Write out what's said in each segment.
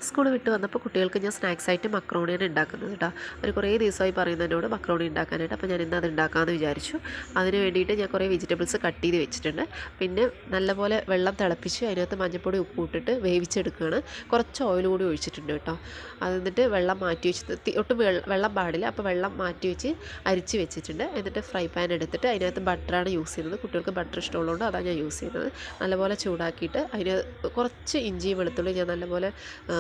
School വിട്ട് വന്നപ്പോൾ കുട്ടികൾക്ക് ഞാൻ സ്നാക്സായിട്ട് മക്രോണിയാണ് ഉണ്ടാക്കുന്നത് കേട്ടോ. അവർ കുറേ ദിവസമായി പറയുന്നതിനോട് മക്രോണി ഉണ്ടാക്കാനായിട്ട്. അപ്പോൾ ഞാൻ ഇന്ന് അത് ഉണ്ടാക്കാമെന്ന് വിചാരിച്ചു. അതിന് വേണ്ടിയിട്ട് ഞാൻ കുറേ വെജിറ്റബിൾസ് കട്ട് ചെയ്ത് വെച്ചിട്ടുണ്ട്. പിന്നെ നല്ലപോലെ വെള്ളം തിളപ്പിച്ച് അതിനകത്ത് മഞ്ഞൾപ്പൊടി ഉപ്പ് ഇട്ടിട്ട് വേവിച്ചെടുക്കുകയാണ്. കുറച്ച് ഓയിൽ കൂടി ഒഴിച്ചിട്ടുണ്ട് കേട്ടോ. അത് എന്നിട്ട് വെള്ളം മാറ്റി വെച്ച് ഒട്ടും വെള്ളം പാടില്ല. അപ്പോൾ വെള്ളം മാറ്റി വെച്ച് അരിച്ച് വെച്ചിട്ടുണ്ട്. എന്നിട്ട് ഫ്രൈ പാൻ എടുത്തിട്ട് അതിനകത്ത് ബട്ടറാണ് യൂസ് ചെയ്യുന്നത്. കുട്ടികൾക്ക് ബട്ടർ ഇഷ്ടമുള്ളതുകൊണ്ട് അതാണ് ഞാൻ യൂസ് ചെയ്യുന്നത്. നല്ലപോലെ ചൂടാക്കിയിട്ട് അതിന് കുറച്ച് ഇഞ്ചിയും വെളുത്തുള്ളി ഞാൻ നല്ലപോലെ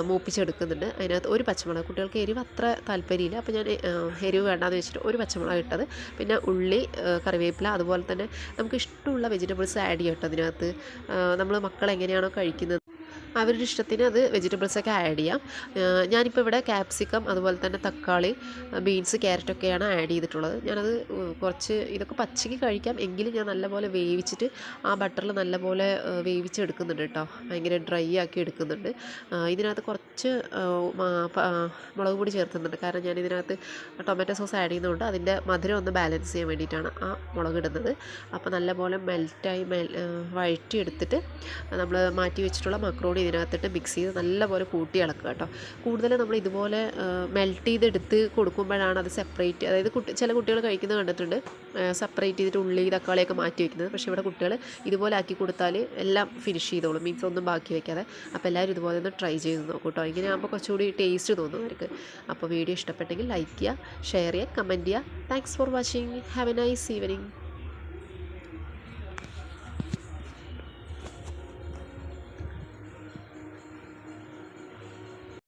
മൂപ്പിച്ചെടുക്കുന്നുണ്ട്. അതിനകത്ത് ഒരു പച്ചമുളക്, കുട്ടികൾക്ക് എരിവ് അത്ര താല്പര്യമില്ല, അപ്പോൾ ഞാൻ എരിവ് വേണ്ടാന്ന് വെച്ചിട്ട് ഒരു പച്ചമുളക് ഇട്ടത്. പിന്നെ ഉള്ളി, കറിവേപ്പില, അതുപോലെ തന്നെ നമുക്ക് ഇഷ്ടമുള്ള വെജിറ്റബിൾസ് ആഡ് ചെയ്യട്ടോ. അതിനകത്ത് നമ്മൾ മക്കൾ എങ്ങനെയാണോ കഴിക്കുന്നത് അവരുടെ ഇഷ്ടത്തിന് അത് വെജിറ്റബിൾസൊക്കെ ആഡ് ചെയ്യാം. ഞാനിപ്പോൾ ഇവിടെ ക്യാപ്സിക്കം, അതുപോലെ തന്നെ തക്കാളി, ബീൻസ്, ക്യാരറ്റൊക്കെയാണ് ആഡ് ചെയ്തിട്ടുള്ളത്. ഞാനത് കുറച്ച് ഇതൊക്കെ പച്ചയ്ക്ക് കഴിക്കാം, എങ്കിലും ഞാൻ നല്ലപോലെ വേവിച്ചിട്ട് ആ ബട്ടറിൽ നല്ലപോലെ വേവിച്ചെടുക്കുന്നുണ്ട് കേട്ടോ. ഭയങ്കര ഡ്രൈ ആക്കി എടുക്കുന്നുണ്ട്. ഇതിനകത്ത് കുറച്ച് മുളക് പൊടി ചേർക്കുന്നുണ്ട്. കാരണം ഞാൻ ഇതിനകത്ത് ടൊമാറ്റോ സോസ് ആഡ് ചെയ്യുന്നതുകൊണ്ട് അതിൻ്റെ മധുരം ഒന്ന് ബാലൻസ് ചെയ്യാൻ വേണ്ടിയിട്ടാണ് ആ മുളക് ഇടുന്നത്. അപ്പോൾ നല്ലപോലെ മെൽറ്റായി വഴറ്റിയെടുത്തിട്ട് നമ്മൾ മാറ്റി വെച്ചിട്ടുള്ള മക്രോണി ഇതിനകത്തിട്ട് മിക്സ് ചെയ്ത് നല്ലപോലെ കൂട്ടി ഇളക്കുക കേട്ടോ. കൂടുതൽ നമ്മൾ ഇതുപോലെ മെൽറ്റ് ചെയ്തെടുത്ത് കൊടുക്കുമ്പോഴാണ് അത് സെപ്പറേറ്റ്, അതായത് ചില കുട്ടികൾ കഴിക്കുന്നത് കണ്ടിട്ടുണ്ട് സെപ്പറേറ്റ് ചെയ്തിട്ട് ഉള്ളി തക്കാളിയൊക്കെ മാറ്റി വയ്ക്കുന്നത്. പക്ഷേ ഇവിടെ കുട്ടികൾ ഇതുപോലെ ആക്കി കൊടുത്താൽ എല്ലാം ഫിനിഷ് ചെയ്തോളും, മീൻസ് ഒന്നും ബാക്കി വയ്ക്കാതെ. അപ്പോൾ എല്ലാവരും ഇതുപോലെ ഒന്ന് ട്രൈ ചെയ്ത് നോക്കൂ കേട്ടോ. ഇങ്ങനെ ആകുമ്പോൾ കുറച്ചുകൂടി ടേസ്റ്റ് തോന്നും അവർക്ക്. അപ്പോൾ വീഡിയോ ഇഷ്ടപ്പെട്ടെങ്കിൽ ലൈക്ക് ചെയ്യുക, ഷെയർ ചെയ്യുക, കമൻറ്റ് ചെയ്യുക. Thanks for watching. Have A nice evening.